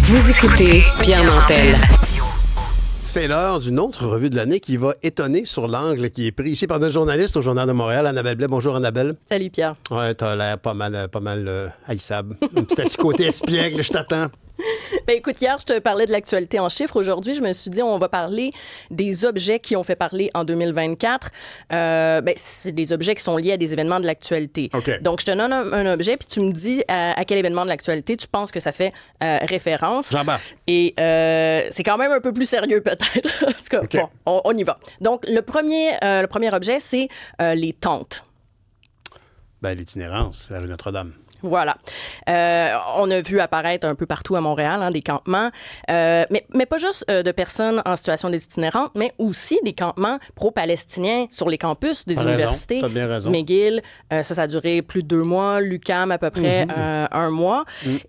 Vous écoutez Pierre Nantel. C'est l'heure d'une autre revue de l'année qui va étonner sur l'angle qui est pris ici par notre journaliste au Journal de Montréal, Annabelle Blais. Bonjour, Annabelle. Salut, Pierre. Ouais, t'as l'air pas mal haïssable. Un petit côté espiègle, je t'attends. Ben écoute, hier, je te parlais de l'actualité en chiffres. Aujourd'hui, je me suis dit, on va parler des objets qui ont fait parler en 2024. C'est des objets qui sont liés à des événements de l'actualité. Okay. Donc, je te donne un objet, puis tu me dis à quel événement de l'actualité tu penses que ça fait référence. J'embarque. Et c'est quand même un peu plus sérieux, peut-être. En tout cas, Okay. bon, on y va. Donc, le premier objet, c'est les tentes. Ben, l'itinérance, la rue Notre-Dame. Voilà. On a vu apparaître un peu partout à Montréal des campements, mais pas juste de personnes en situation d'itinérante, mais aussi des campements pro-palestiniens sur les campus des universités. T'as bien raison. McGill, ça a duré plus de 2 mois. l'UQAM, à peu près 1 mois.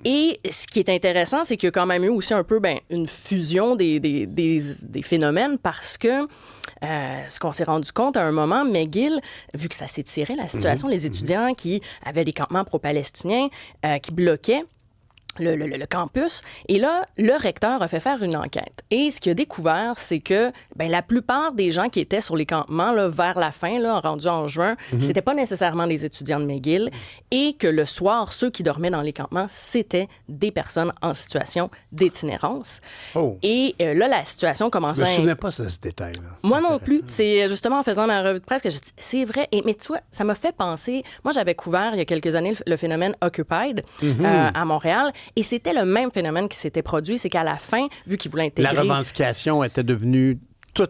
Et ce qui est intéressant, c'est qu'il y a quand même eu aussi un peu une fusion des phénomènes parce que ce qu'on s'est rendu compte à un moment, McGill, vu que ça s'étirait la situation, les étudiants qui avaient des campements pro-palestiniens qui bloquaient le campus. Et là, le recteur a fait faire une enquête. Et ce qu'il a découvert, c'est que la plupart des gens qui étaient sur les campements là, vers la fin, là, rendus en juin, c'était pas nécessairement des étudiants de McGill et que le soir, ceux qui dormaient dans les campements, c'était des personnes en situation d'itinérance. Oh. Et là, la situation commençait... Je me souvenais pas de ce détail-là. Moi non plus. C'est justement en faisant ma revue de presse que j'ai dit, c'est vrai. Mais tu vois, ça m'a fait penser... Moi, j'avais couvert il y a quelques années le phénomène Occupied à Montréal. Et c'était le même phénomène qui s'était produit. C'est qu'à la fin, vu qu'ils voulaient intégrer... La revendication était devenue tout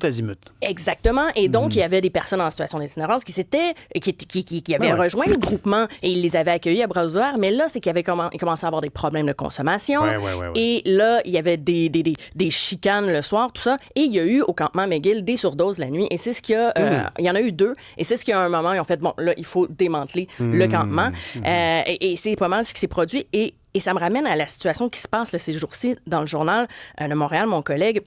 azimut. Exactement. Et donc, il y avait des personnes en situation d'itinérance qui avaient rejoint le groupement et ils les avaient accueillis à bras ouverts. Mais là, c'est qu'ils commençaient à avoir des problèmes de consommation. Ouais. Et là, il y avait des chicanes le soir, tout ça. Et il y a eu au campement McGill des surdoses la nuit. Et c'est ce qu'il y a... il y en a eu 2. Et c'est ce qu'il y a un moment, ils ont fait, bon, là, il faut démanteler le campement. Et c'est pas mal ce qui s'est produit. Et ça me ramène à la situation qui se passe là, ces jours-ci dans le journal de Montréal. Mon collègue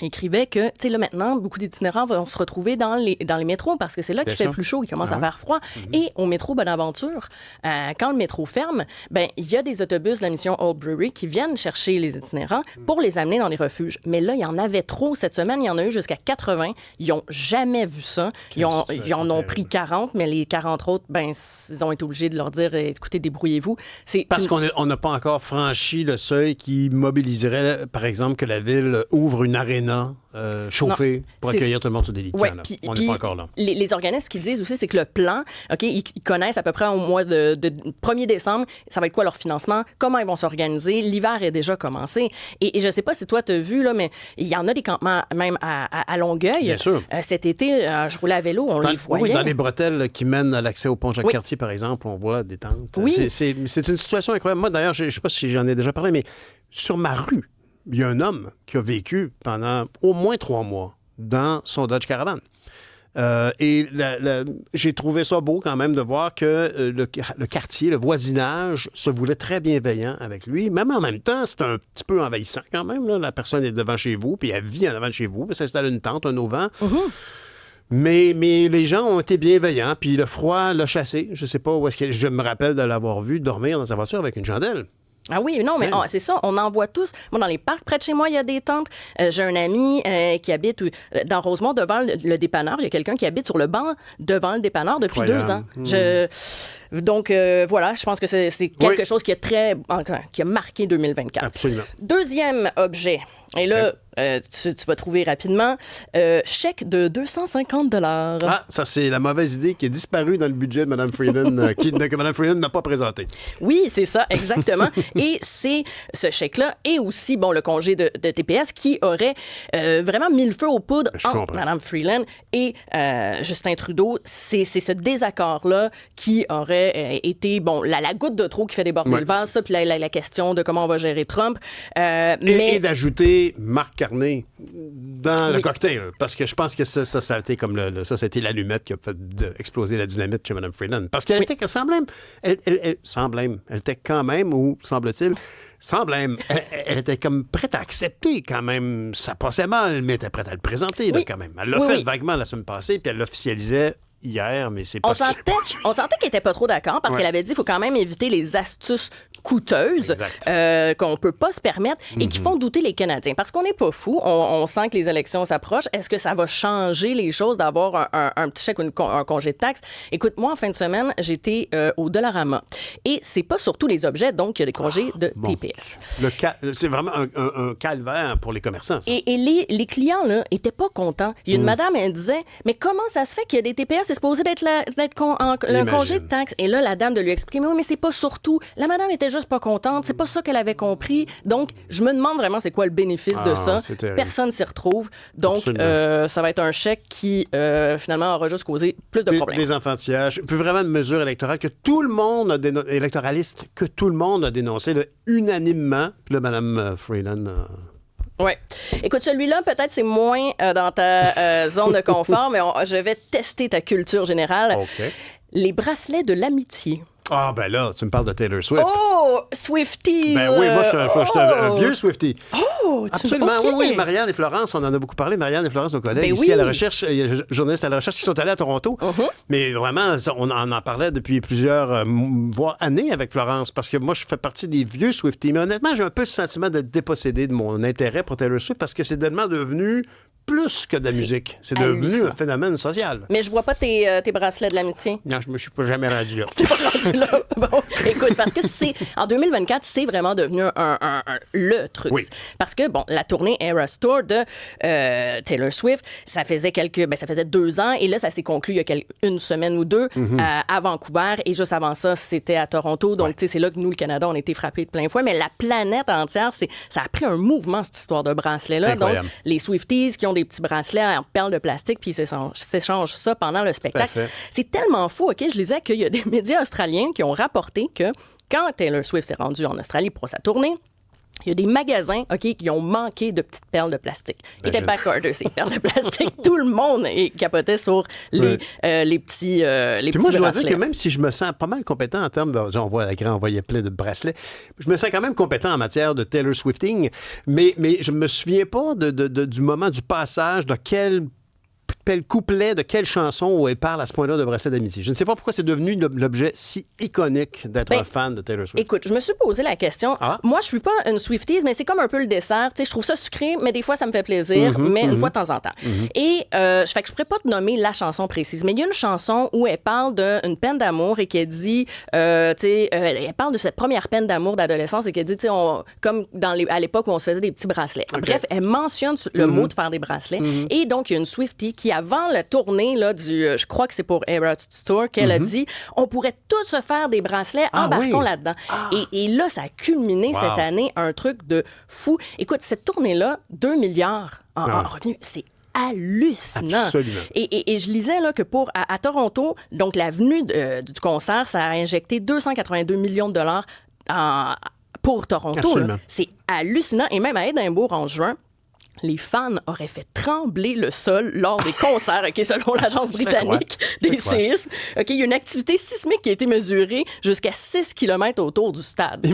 écrivait que, tu sais, là, maintenant, beaucoup d'itinérants vont se retrouver dans les métros parce que c'est là qu'il fait plus chaud, il commence à faire froid. Et au métro Bonaventure, quand le métro ferme, il y a des autobus de la mission Old Brewery qui viennent chercher les itinérants pour les amener dans les refuges. Mais là, il y en avait trop cette semaine. Il y en a eu jusqu'à 80. Ils n'ont jamais vu ça. Ils en ont pris 40, mais les 40 autres, ils ont été obligés de leur dire, écoutez, débrouillez-vous. Parce qu'on n'a pas encore franchi le seuil qui mobiliserait, par exemple, que la ville ouvre une aréna chauffée pour accueillir tout le monde sur des lits. Ouais, on n'est pas encore là. Les organismes qui disent aussi, c'est que le plan, OK, ils connaissent à peu près au mois de 1er décembre, ça va être quoi leur financement, comment ils vont s'organiser. L'hiver est déjà commencé. Et je ne sais pas si toi, tu as vu, là, mais il y en a des campements même à Longueuil. Bien sûr. Cet été, je roulais à vélo, on les voyait. Oui, dans les bretelles qui mènent à l'accès au pont Jacques-Cartier, par exemple, on voit des tentes. Oui. C'est une situation incroyable. Moi, d'ailleurs, je ne sais pas si j'en ai déjà parlé, mais sur ma rue, il y a un homme qui a vécu pendant au moins 3 mois dans son Dodge Caravan. J'ai trouvé ça beau quand même de voir que le quartier, le voisinage se voulait très bienveillant avec lui. Même en même temps, c'est un petit peu envahissant quand même. Là. La personne est devant chez vous, puis elle vit en avant de chez vous, puis s'installe une tente, un auvent. Mais les gens ont été bienveillants, puis le froid l'a chassé. Je sais pas où est-ce que... Je me rappelle de l'avoir vu dormir dans sa voiture avec une chandelle. Ah oui, non, mais c'est ça, on en voit tous. Moi, dans les parcs, près de chez moi, il y a des tentes. J'ai un ami qui habite dans Rosemont, devant le dépanneur. Il y a quelqu'un qui habite sur le banc devant le dépanneur depuis 2 ans. Donc, voilà, je pense que c'est quelque chose qui a marqué 2024. Absolument. Deuxième objet, et là, tu vas trouver rapidement, chèque de 250 $. Ah, ça, c'est la mauvaise idée qui est disparue dans le budget de Mme Freeland, que Mme Freeland n'a pas présenté. Oui, c'est ça, exactement. Et c'est ce chèque-là et aussi, le congé de TPS qui aurait vraiment mis le feu aux poudres entre Mme Freeland et Justin Trudeau. C'est ce désaccord-là qui aurait été, la goutte de trop qui fait déborder le vase, ça, puis la question de comment on va gérer Trump. Et d'ajouter Marc Carney dans le cocktail, parce que je pense que ça a été comme ça a été l'allumette qui a fait exploser la dynamite chez Mme Freeland. Parce qu'elle était elle était quand même, ou semble-t-il, elle était comme prête à accepter quand même. Ça passait mal, mais elle était prête à le présenter là, quand même. Elle l'a fait vaguement la semaine passée, puis elle l'officialisait hier, mais c'est pas... On sentait qu'elle était pas trop d'accord parce qu'elle avait dit qu'il faut quand même éviter les astuces coûteuses qu'on peut pas se permettre et qui font douter les Canadiens. Parce qu'on n'est pas fous, on sent que les élections s'approchent. Est-ce que ça va changer les choses d'avoir un petit chèque ou un congé de taxes? Écoute, moi, en fin de semaine, j'étais au Dollarama et c'est pas sur tous les objets, donc il y a des congés de TPS. C'est vraiment un calvaire pour les commerçants, ça. Et les clients, là, étaient pas contents. Il y a une madame, elle disait, mais comment ça se fait qu'il y a des TPS? C'est supposé d'être le congé de taxes. Et là, la dame de lui exprimer, oui, mais c'est pas surtout. La madame était juste pas contente. C'est pas ça qu'elle avait compris. Donc, je me demande vraiment c'est quoi le bénéfice de ça. Personne s'y retrouve. Donc, ça va être un chèque qui, finalement, aura juste causé plus de problèmes. Des enfantillages. Puis vraiment une mesure électorale que tout le monde électoraliste, que tout le monde a dénoncé là, unanimement. Puis là, Mme Freeland... Oui. Écoute, celui-là, peut-être c'est moins dans ta zone de confort, mais je vais tester ta culture générale. OK. Les bracelets de l'amitié. Ah, ben là, tu me parles de Taylor Swift. Oh, Swiftie! Ben oui, moi, je suis un vieux Swiftie. Oh, absolument. Okay. Oui, Marianne et Florence, on en a beaucoup parlé. Marianne et Florence, nos collègues, ici à la recherche, journalistes à la recherche, qui sont allés à Toronto. Mais vraiment, on en parlait depuis plusieurs voire années avec Florence, parce que moi, je fais partie des vieux Swifties. Mais honnêtement, j'ai un peu le sentiment d'être dépossédé de mon intérêt pour Taylor Swift, parce que c'est tellement devenu plus que de la musique. C'est devenu un phénomène social. Mais je vois pas tes bracelets de l'amitié. Non, je me suis pas jamais rendu là. Tu t'es pas rendu là? Bon, écoute, parce que en 2024, c'est vraiment devenu le truc. Oui. Parce que, bon, la tournée Eras Tour de Taylor Swift, ça faisait 2 ans, et là, ça s'est conclu il y a une semaine ou deux à Vancouver, et juste avant ça, c'était à Toronto. Donc, tu sais, c'est là que nous, le Canada, on a été frappés de plein fouet, mais la planète entière, ça a pris un mouvement, cette histoire de bracelets-là. Incroyable. Donc, les Swifties qui ont des petits bracelets en perles de plastique, puis ils s'échangent ça pendant le spectacle. C'est tellement fou, OK? Je lisais qu'il y a des médias australiens qui ont rapporté que quand Taylor Swift s'est rendue en Australie pour sa tournée, il y a des magasins, OK, qui ont manqué de petites perles de plastique. Ils étaient backorders, ces perles de plastique. Tout le monde capotait sur les petits bracelets. Puis moi, je dois dire que même si je me sens pas mal compétent en termes de... On voit à l'écran, on voyait plein de bracelets. Je me sens quand même compétent en matière de Taylor Swifting, mais je me souviens pas du moment du passage, de quel couplet, de quelle chanson où elle parle à ce point-là de bracelet d'amitié. Je ne sais pas pourquoi c'est devenu l'objet si iconique d'être un fan de Taylor Swift. Écoute, je me suis posé la question. Moi, je suis pas une Swiftie, mais c'est comme un peu le dessert. Tu sais, je trouve ça sucré, mais des fois, ça me fait plaisir, mais une fois de temps en temps. Et je pourrais pas te nommer la chanson précise, mais il y a une chanson où elle parle d'une peine d'amour et qu'elle dit, elle parle de cette première peine d'amour d'adolescence et qu'elle dit, comme à l'époque où on se faisait des petits bracelets. Okay. Bref, elle mentionne le mot de faire des bracelets. Et donc, il y a une Swiftie qui, avant la tournée là, je crois que c'est pour Eras Tour, qu'elle a dit, on pourrait tous se faire des bracelets, embarquons là-dedans. Et là, ça a culminé cette année, un truc de fou. Écoute, cette tournée-là, 2 milliards en revenus, c'est hallucinant. Absolument. Et je lisais là, que à Toronto, donc l'avenue du concert, ça a injecté 282 millions de dollars pour Toronto. C'est hallucinant. Et même à Édimbourg, en juin, les fans auraient fait trembler le sol lors des concerts, OK, selon l'Agence britannique des séismes. OK, il y a une activité sismique qui a été mesurée jusqu'à 6 km autour du stade.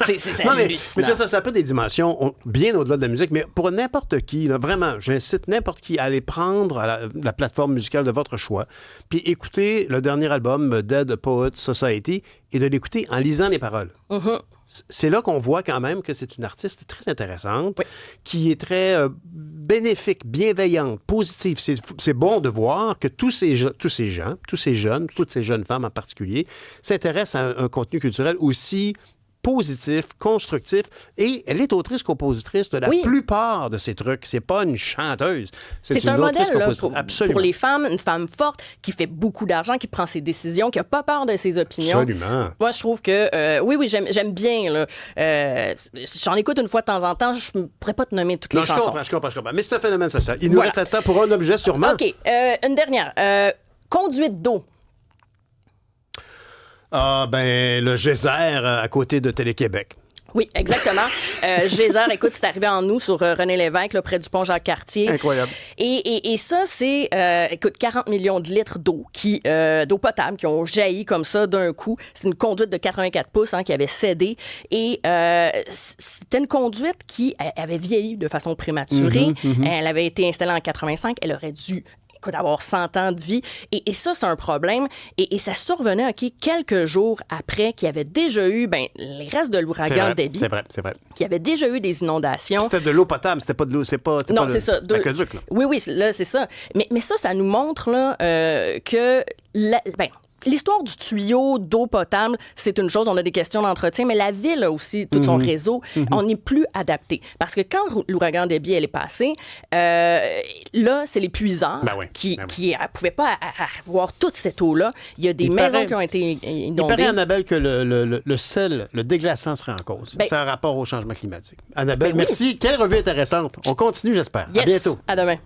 C'est hallucinant. Mais ça a pas des dimensions bien au-delà de la musique, mais pour n'importe qui, là, vraiment, j'incite n'importe qui à aller prendre la plateforme musicale de votre choix, puis écouter le dernier album, Dead Poets Society, et de l'écouter en lisant les paroles. C'est là qu'on voit quand même que c'est une artiste très intéressante, qui est très bénéfique, bienveillante, positive. C'est bon de voir que tous ces jeunes, toutes ces jeunes femmes en particulier, s'intéressent à un contenu culturel aussi positif, constructif, et elle est autrice-compositrice de la plupart de ces trucs. C'est pas une chanteuse. C'est un modèle là, pour les femmes, une femme forte qui fait beaucoup d'argent, qui prend ses décisions, qui a pas peur de ses opinions. Absolument. Moi, je trouve que, oui, j'aime bien. Là. J'en écoute une fois de temps en temps. Je ne pourrais pas te nommer toutes les chansons. Je comprends. Mais c'est un phénomène social. Il nous reste le temps pour un objet, sûrement. OK. Une dernière. Conduite d'eau. Le geyser à côté de Télé-Québec. Oui, exactement. Geyser, écoute, c'est arrivé en août sur René Lévesque, là, près du pont Jacques-Cartier. Incroyable. Et ça, c'est, 40 millions de litres d'eau, d'eau potable, qui ont jailli comme ça d'un coup. C'est une conduite de 84 pouces qui avait cédé. Et c'était une conduite qui avait vieilli de façon prématurée. Elle avait été installée en 85. Elle aurait dû écoute, avoir 100 ans de vie. Et ça, c'est un problème. Et ça survenait, OK, quelques jours après qu'il y avait déjà eu les restes de l'ouragan Debby. C'est vrai. Qu'il y avait déjà eu des inondations. C'était de l'eau potable, c'était pas de l'eau, Non, c'est ça. Aqueduc, là. Oui, là, c'est ça. Mais ça nous montre là, que l'histoire du tuyau d'eau potable, c'est une chose, on a des questions d'entretien, mais la ville a aussi tout son réseau. On n'est plus adapté. Parce que quand l'ouragan Debby est passé, là, c'est les puiseurs qui ne pouvaient pas avoir toute cette eau-là. Il y a des maisons qui ont été inondées. Il paraît, Annabelle, que le sel, le déglaçant serait en cause. C'est un rapport au changement climatique. Annabelle, merci. Quelle revue intéressante. On continue, j'espère. Yes. À bientôt. À demain.